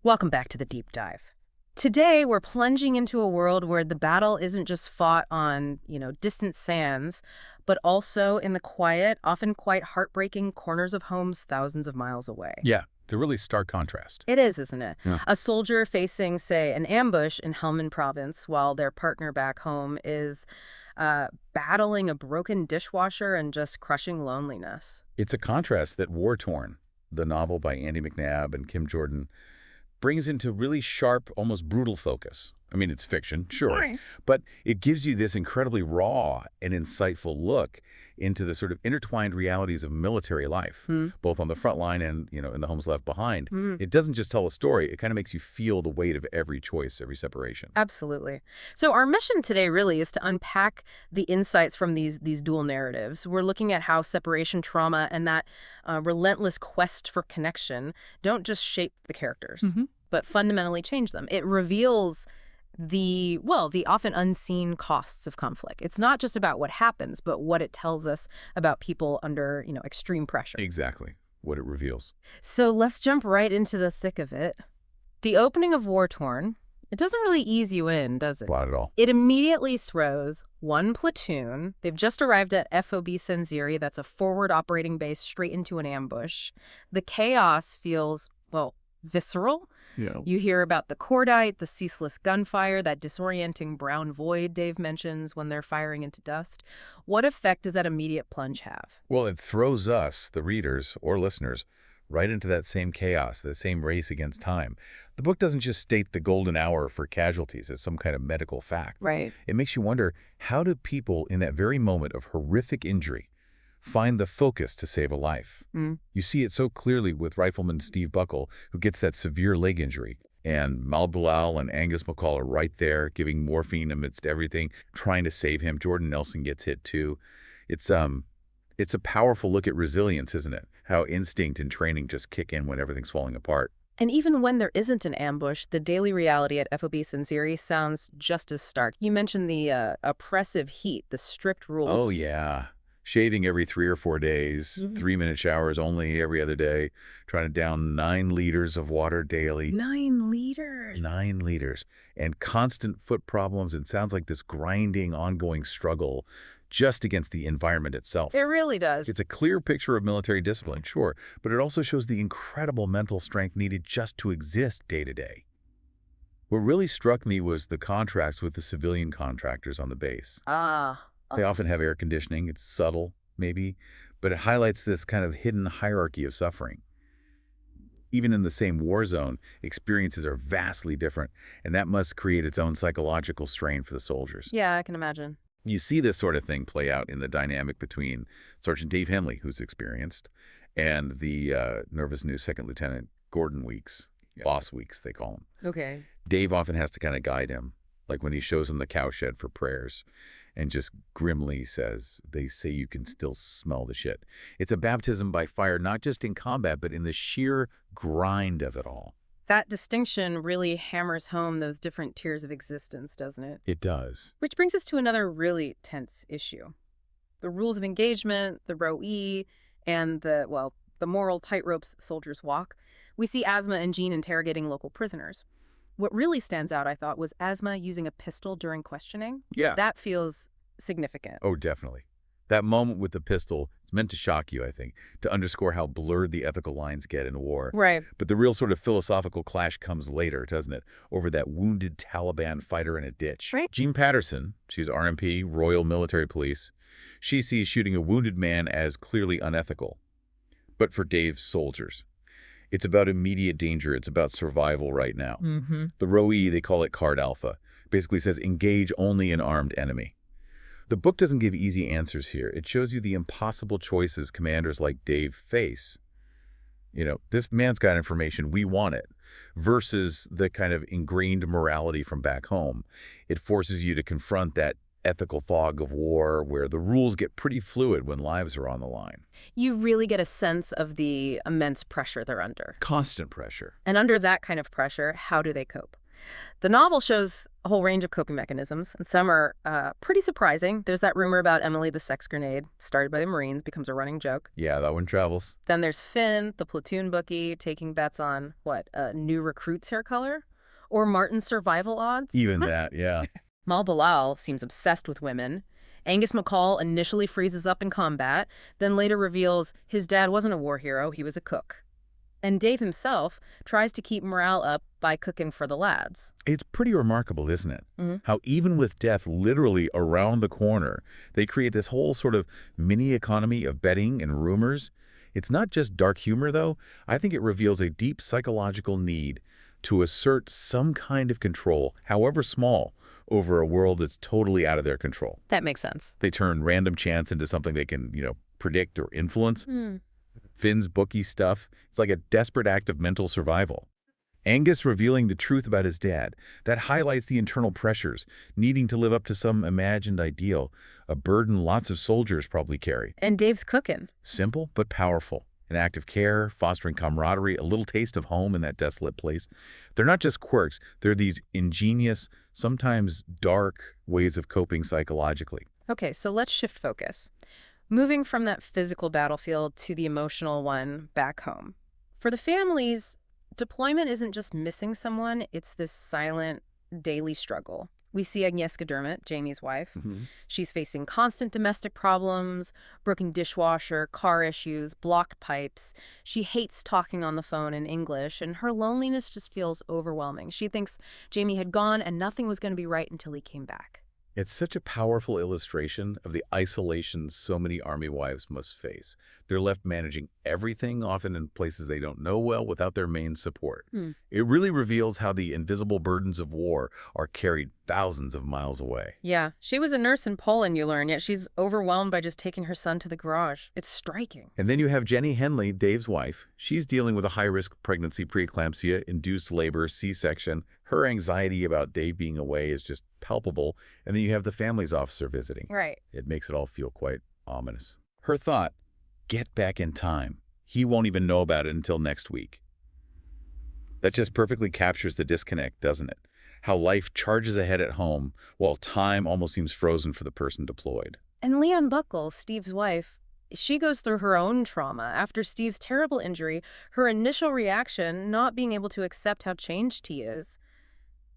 Welcome back to the deep dive. Today, we're plunging into a world where the battle isn't just fought on, distant sands, but also in the quiet, often quite heartbreaking corners of homes thousands of miles away. Yeah, it's a really stark contrast. It is, isn't it? Yeah. A soldier facing, say, an ambush in Helmand province while their partner back home is battling a broken dishwasher and just crushing loneliness. It's a contrast that War Torn, the novel by Andy McNab and Kim Jordan, brings into really sharp, almost brutal focus. I mean, it's fiction, sure, Right. but it gives you this incredibly raw and insightful look into the sort of intertwined realities of military life, both on the front line and, in the homes left behind. It doesn't just tell a story, it kind of makes you feel the weight of every choice, every separation. Absolutely. So our mission today really is to unpack the insights from these dual narratives. We're looking at how separation trauma and that relentless quest for connection don't just shape the characters, but fundamentally change them. It reveals the often unseen costs of conflict. It's not just about what happens, but what it tells us about people under, extreme pressure. Exactly what it reveals. So let's jump right into the thick of it. The opening of War Torn, it doesn't really ease you in, does it? Not at all. It immediately throws one platoon. They've just arrived at FOB Senziri. That's a forward operating base straight into an ambush. The chaos feels, visceral. Yeah. You hear about the cordite, the ceaseless gunfire, that disorienting brown void Dave mentions when they're firing into dust. What effect does that immediate plunge have? Well, it throws us, the readers or listeners, right into that same chaos, the same race against time. The book doesn't just state the golden hour for casualties as some kind of medical fact. Right. It makes you wonder, how do people in that very moment of horrific injury find the focus to save a life? You see it so clearly with Rifleman Steve Buckle, who gets that severe leg injury. And Mal Bilal and Angus McCall are right there, giving morphine amidst everything, trying to save him. Jordan Nelson gets hit too. It's a powerful look at resilience, isn't it? How instinct and training just kick in when everything's falling apart. And even when there isn't an ambush, the daily reality at FOB Senziri sounds just as stark. You mentioned the oppressive heat, the strict rules. Oh, yeah. Shaving every 3 or 4 days, 3-minute showers only every other day, trying to down 9 liters of water daily. 9 liters. 9 liters. And constant foot problems. It sounds like this grinding, ongoing struggle just against the environment itself. It really does. It's a clear picture of military discipline, sure, but it also shows the incredible mental strength needed just to exist day to day. What really struck me was the contrast with the civilian contractors on the base. They often have air conditioning. It's subtle, maybe, but it highlights this kind of hidden hierarchy of suffering. Even in the same war zone, experiences are vastly different, and that must create its own psychological strain for the soldiers. Yeah, I can imagine. You see this sort of thing play out in the dynamic between Sergeant Dave Henley, who's experienced, and the nervous new Second Lieutenant Gordon Weeks, Boss Weeks, they call him. Okay. Dave often has to kind of guide him, like when he shows him the cowshed for prayers, and just grimly says, "They say you can still smell the shit." It's a baptism by fire, not just in combat, but in the sheer grind of it all. That distinction really hammers home those different tiers of existence, doesn't it? It does. Which brings us to another really tense issue. The rules of engagement, the row-e, and the moral tightropes soldiers walk. We see Asma and Jean interrogating local prisoners. What really stands out, I thought, was Asma using a pistol during questioning. Yeah. That feels significant. Oh, definitely. That moment with the pistol is meant to shock you, I think, to underscore how blurred the ethical lines get in war. Right. But the real sort of philosophical clash comes later, doesn't it? Over that wounded Taliban fighter in a ditch. Right. Jean Patterson, she's RMP, Royal Military Police. She sees shooting a wounded man as clearly unethical. But for Dave's soldiers, it's about immediate danger. It's about survival right now. The ROE, they call it Card Alpha, basically says engage only an armed enemy. The book doesn't give easy answers here. It shows you the impossible choices commanders like Dave face. This man's got information, we want it, versus the kind of ingrained morality from back home. It forces you to confront that ethical fog of war where the rules get pretty fluid when lives are on the line. You really get a sense of the immense pressure they're under. Constant pressure. And under that kind of pressure, how do they cope? The novel shows a whole range of coping mechanisms, and some are pretty surprising. There's that rumor about Emily the sex grenade, started by the Marines, becomes a running joke. Yeah, that one travels. Then there's Finn, the platoon bookie, taking bets on, new recruit's hair color? Or Martin's survival odds? Even that, yeah. Mal Bilal seems obsessed with women. Angus McCall initially freezes up in combat, then later reveals his dad wasn't a war hero, he was a cook. And Dave himself tries to keep morale up by cooking for the lads. It's pretty remarkable, isn't it? Mhm. How even with death literally around the corner, they create this whole sort of mini economy of betting and rumors. It's not just dark humor, though. I think it reveals a deep psychological need to assert some kind of control, however small, over a world that's totally out of their control. That makes sense. They turn random chance into something they can, predict or influence. Finn's bookie stuff, it's like a desperate act of mental survival. Angus revealing the truth about his dad, that highlights the internal pressures, needing to live up to some imagined ideal, a burden lots of soldiers probably carry. And Dave's cooking. Simple but powerful. An act of care, fostering camaraderie, a little taste of home in that desolate place. They're not just quirks, they're these ingenious, sometimes dark ways of coping psychologically. Okay, so let's shift focus. Moving from that physical battlefield to the emotional one back home. For the families, deployment isn't just missing someone, it's this silent, daily struggle. We see Agnieszka Dermot, Jamie's wife. She's facing constant domestic problems, broken dishwasher, car issues, blocked pipes. She hates talking on the phone in English, and her loneliness just feels overwhelming. She thinks Jamie had gone and nothing was going to be right until he came back. It's such a powerful illustration of the isolation so many Army wives must face. They're left managing everything, often in places they don't know well, without their main support. It really reveals how the invisible burdens of war are carried thousands of miles away. Yeah, she was a nurse in Poland, you learn, yet she's overwhelmed by just taking her son to the garage. It's striking. And then you have Jenny Henley, Dave's wife. She's dealing with a high-risk pregnancy, preeclampsia, induced labor, C-section. Her anxiety about Dave being away is just palpable. And then you have the family's officer visiting. Right. It makes it all feel quite ominous. Her thought, get back in time. He won't even know about it until next week. That just perfectly captures the disconnect, doesn't it? How life charges ahead at home while time almost seems frozen for the person deployed. And Leon Buckle, Steve's wife, she goes through her own trauma. After Steve's terrible injury, her initial reaction, not being able to accept how changed he is,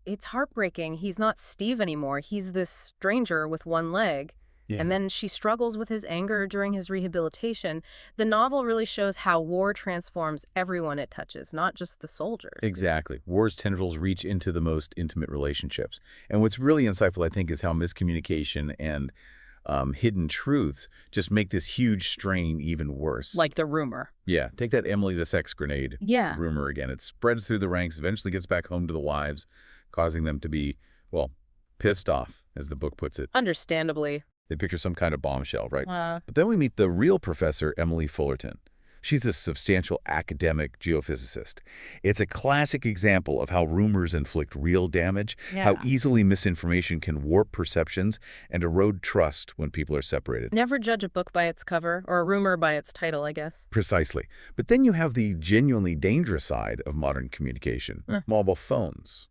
it's heartbreaking. He's not Steve anymore. He's this stranger with one leg. Yeah. And then she struggles with his anger during his rehabilitation. The novel really shows how war transforms everyone it touches, not just the soldiers. Exactly. War's tendrils reach into the most intimate relationships. And what's really insightful, I think, is how miscommunication and hidden truths just make this huge strain even worse. Like the rumor. Yeah. Take that Emily the sex grenade rumor again. It spreads through the ranks, eventually gets back home to the wives, causing them to be, well, pissed off, as the book puts it. Understandably. They picture some kind of bombshell, right? But then we meet the real professor, Emily Fullerton. She's a substantial academic geophysicist. It's a classic example of how rumors inflict real damage, how easily misinformation can warp perceptions and erode trust when people are separated. Never judge a book by its cover, or a rumor by its title, I guess. Precisely. But then you have the genuinely dangerous side of modern communication, mobile phones.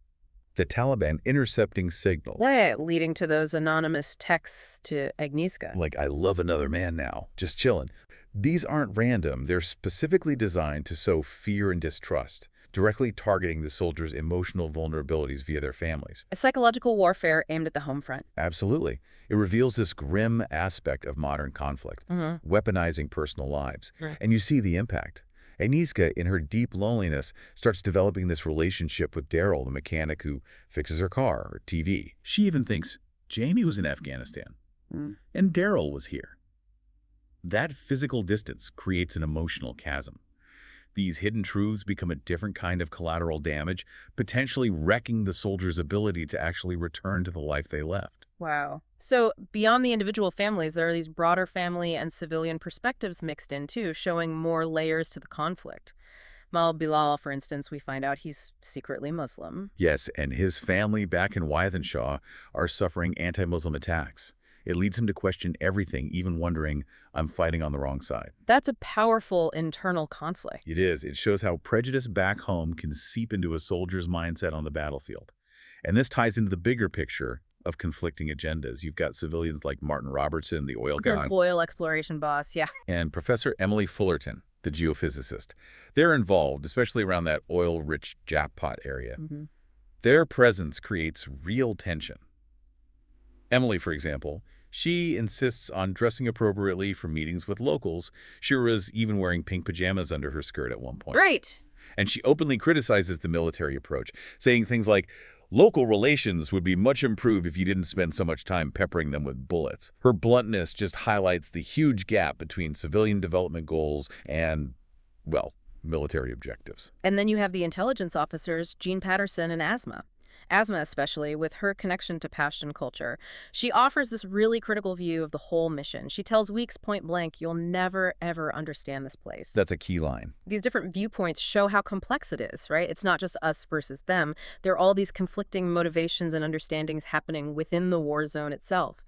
The Taliban intercepting signals. Leading to those anonymous texts to Agnieszka. Like, I love another man now, just chilling. These aren't random. They're specifically designed to sow fear and distrust, directly targeting the soldiers' emotional vulnerabilities via their families. A psychological warfare aimed at the home front. Absolutely. It reveals this grim aspect of modern conflict, weaponizing personal lives. And you see the impact. Agnieszka, in her deep loneliness, starts developing this relationship with Daryl, the mechanic who fixes her car or TV. She even thinks Jamie was in Afghanistan, and Daryl was here. That physical distance creates an emotional chasm. These hidden truths become a different kind of collateral damage, potentially wrecking the soldier's ability to actually return to the life they left. Wow. So beyond the individual families, there are these broader family and civilian perspectives mixed in too, showing more layers to the conflict. Mal Bilal, for instance, we find out he's secretly Muslim. Yes, and his family back in Wythenshawe are suffering anti-Muslim attacks. It leads him to question everything, even wondering, I'm fighting on the wrong side. That's a powerful internal conflict. It is. It shows how prejudice back home can seep into a soldier's mindset on the battlefield. And this ties into the bigger picture of conflicting agendas. You've got civilians like Martin Robertson, the oil The guy, oil exploration boss, yeah. and Professor Emily Fullerton, the geophysicist. They're involved, especially around that oil-rich jackpot area. Their presence creates real tension. Emily, for example, she insists on dressing appropriately for meetings with locals. She was even wearing pink pajamas under her skirt at one point. Right. And she openly criticizes the military approach, saying things like, local relations would be much improved if you didn't spend so much time peppering them with bullets. Her bluntness just highlights the huge gap between civilian development goals and, well, military objectives. And then you have the intelligence officers, Jean Patterson and Asma. Asma especially, with her connection to Pashtun culture. She offers this really critical view of the whole mission. She tells Weeks point blank, you'll never, ever understand this place. That's a key line. These different viewpoints show how complex it is, right? It's not just us versus them. There are all these conflicting motivations and understandings happening within the war zone itself.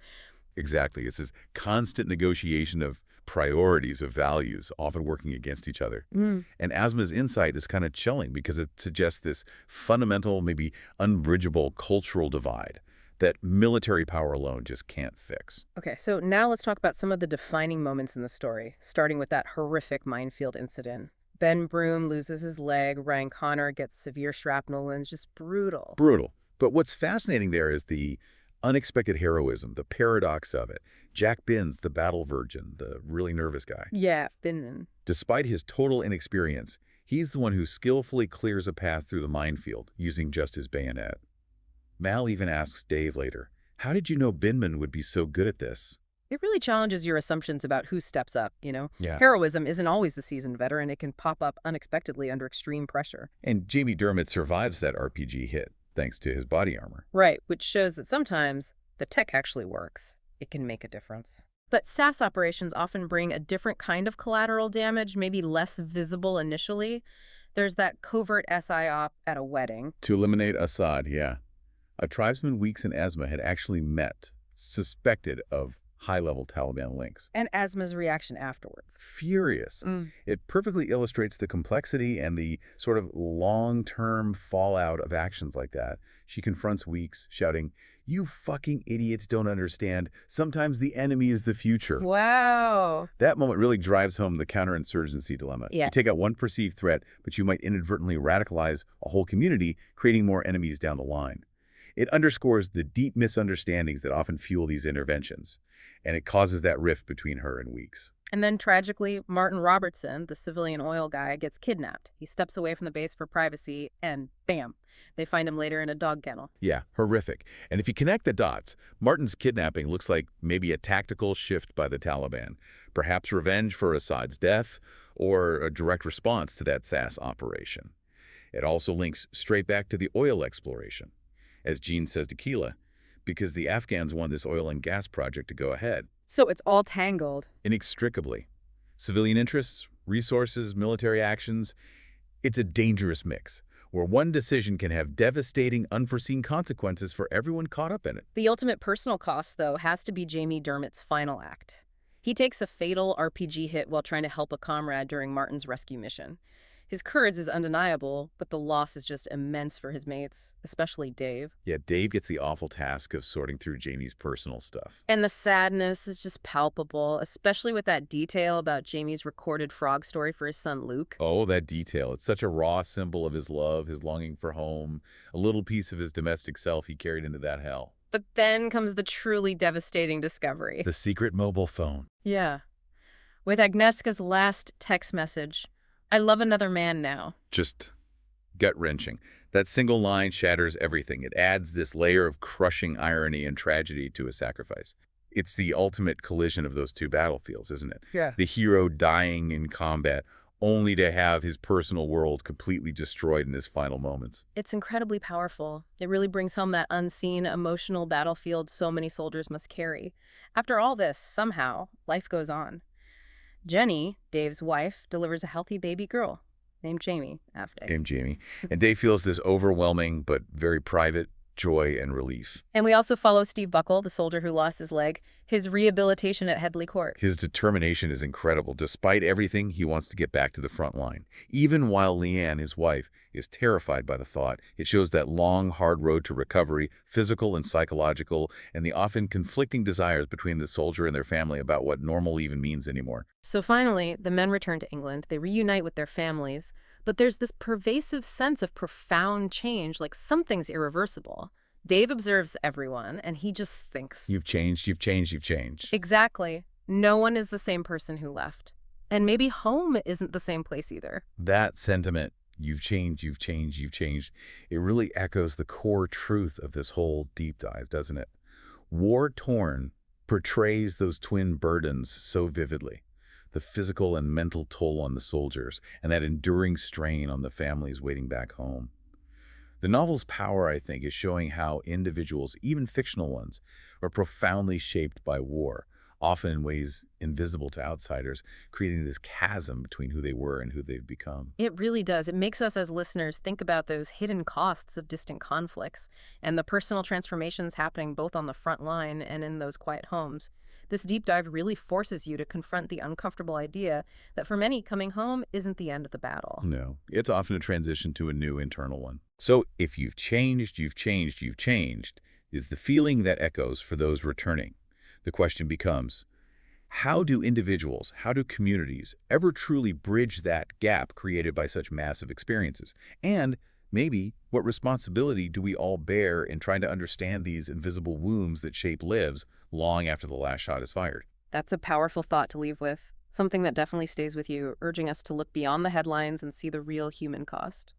Exactly. It's this constant negotiation of priorities, of values, often working against each other. And Asma's insight is kind of chilling because it suggests this fundamental, maybe unbridgeable cultural divide that military power alone just can't fix. Okay, so now let's talk about some of the defining moments in the story, starting with that horrific minefield incident. Ben Broom loses his leg, Ryan Connor gets severe shrapnel wounds, just brutal. Brutal. But what's fascinating there is the unexpected heroism, the paradox of it. Jack Binns, the battle virgin, the really nervous guy. Yeah, Binman. Despite his total inexperience, he's the one who skillfully clears a path through the minefield using just his bayonet. Mal even asks Dave later, how did you know Binman would be so good at this? It really challenges your assumptions about who steps up, you know? Yeah. Heroism isn't always the seasoned veteran. It can pop up unexpectedly under extreme pressure. And Jamie Dermott survives that RPG hit, thanks to his body armor. Right, which shows that sometimes the tech actually works. It can make a difference. But SAS operations often bring a different kind of collateral damage, maybe less visible initially. There's that covert SI op at a wedding. To eliminate Assad, yeah. A tribesman Weeks and Asma had actually met, suspected of high-level Taliban links. And Asma's reaction afterwards. Furious. It perfectly illustrates the complexity and the sort of long-term fallout of actions like that. She confronts Weeks, shouting, you fucking idiots don't understand. Sometimes the enemy is the future. Wow. That moment really drives home the counterinsurgency dilemma. Yeah. You take out one perceived threat, but you might inadvertently radicalize a whole community, creating more enemies down the line. It underscores the deep misunderstandings that often fuel these interventions, and it causes that rift between her and Weeks. And then, tragically, Martin Robertson, the civilian oil guy, gets kidnapped. He steps away from the base for privacy, and bam, they find him later in a dog kennel. Yeah, horrific. And if you connect the dots, Martin's kidnapping looks like maybe a tactical shift by the Taliban, perhaps revenge for Assad's death, or a direct response to that SAS operation. It also links straight back to the oil exploration, as Jean says to Keela, because the Afghans want this oil and gas project to go ahead. So it's all tangled. Inextricably. Civilian interests, resources, military actions. It's a dangerous mix, where one decision can have devastating, unforeseen consequences for everyone caught up in it. The ultimate personal cost, though, has to be Jamie Dermott's final act. He takes a fatal RPG hit while trying to help a comrade during Martin's rescue mission. His courage is undeniable, but the loss is just immense for his mates, especially Dave. Yeah, Dave gets the awful task of sorting through Jamie's personal stuff. And the sadness is just palpable, especially with that detail about Jamie's recorded frog story for his son Luke. Oh, that detail. It's such a raw symbol of his love, his longing for home, a little piece of his domestic self he carried into that hell. But then comes the truly devastating discovery. The secret mobile phone. Yeah. With Agnieszka's last text message, I love another man now. Just gut-wrenching. That single line shatters everything. It adds this layer of crushing irony and tragedy to a sacrifice. It's the ultimate collision of those two battlefields, isn't it? Yeah. The hero dying in combat, only to have his personal world completely destroyed in his final moments. It's incredibly powerful. It really brings home that unseen, emotional battlefield so many soldiers must carry. After all this, somehow, life goes on. Jenny, Dave's wife, delivers a healthy baby girl named Jamie after Dave. Named Jamie. And Dave feels this overwhelming but very private joy and relief. And we also follow Steve Buckle, the soldier who lost his leg, his rehabilitation at Headley Court. His determination is incredible. Despite everything, he wants to get back to the front line. Even while Leanne, his wife, is terrified by the thought, it shows that long, hard road to recovery, physical and psychological, and the often conflicting desires between the soldier and their family about what normal even means anymore. So finally, the men return to England. They reunite with their families. But there's this pervasive sense of profound change, like something's irreversible. Dave observes everyone, and he just thinks, You've changed, you've changed, you've changed. exactly. No one is the same person who left. And maybe home isn't the same place either. That sentiment, you've changed, you've changed, you've changed, it really echoes the core truth of this whole deep dive, doesn't it? War Torn portrays those twin burdens so vividly. The physical and mental toll on the soldiers, and that enduring strain on the families waiting back home. The novel's power, I think, is showing how individuals, even fictional ones, are profoundly shaped by war, often in ways invisible to outsiders, creating this chasm between who they were and who they've become. It really does. It makes us as listeners think about those hidden costs of distant conflicts and the personal transformations happening both on the front line and in those quiet homes. This deep dive really forces you to confront the uncomfortable idea that for many, coming home isn't the end of the battle. No, it's often a transition to a new internal one. So if you've changed, you've changed, you've changed, is the feeling that echoes for those returning. The question becomes, how do individuals, how do communities ever truly bridge that gap created by such massive experiences? And maybe what responsibility do we all bear in trying to understand these invisible wounds that shape lives long after the last shot is fired? That's a powerful thought to leave with, something that definitely stays with you, urging us to look beyond the headlines and see the real human cost.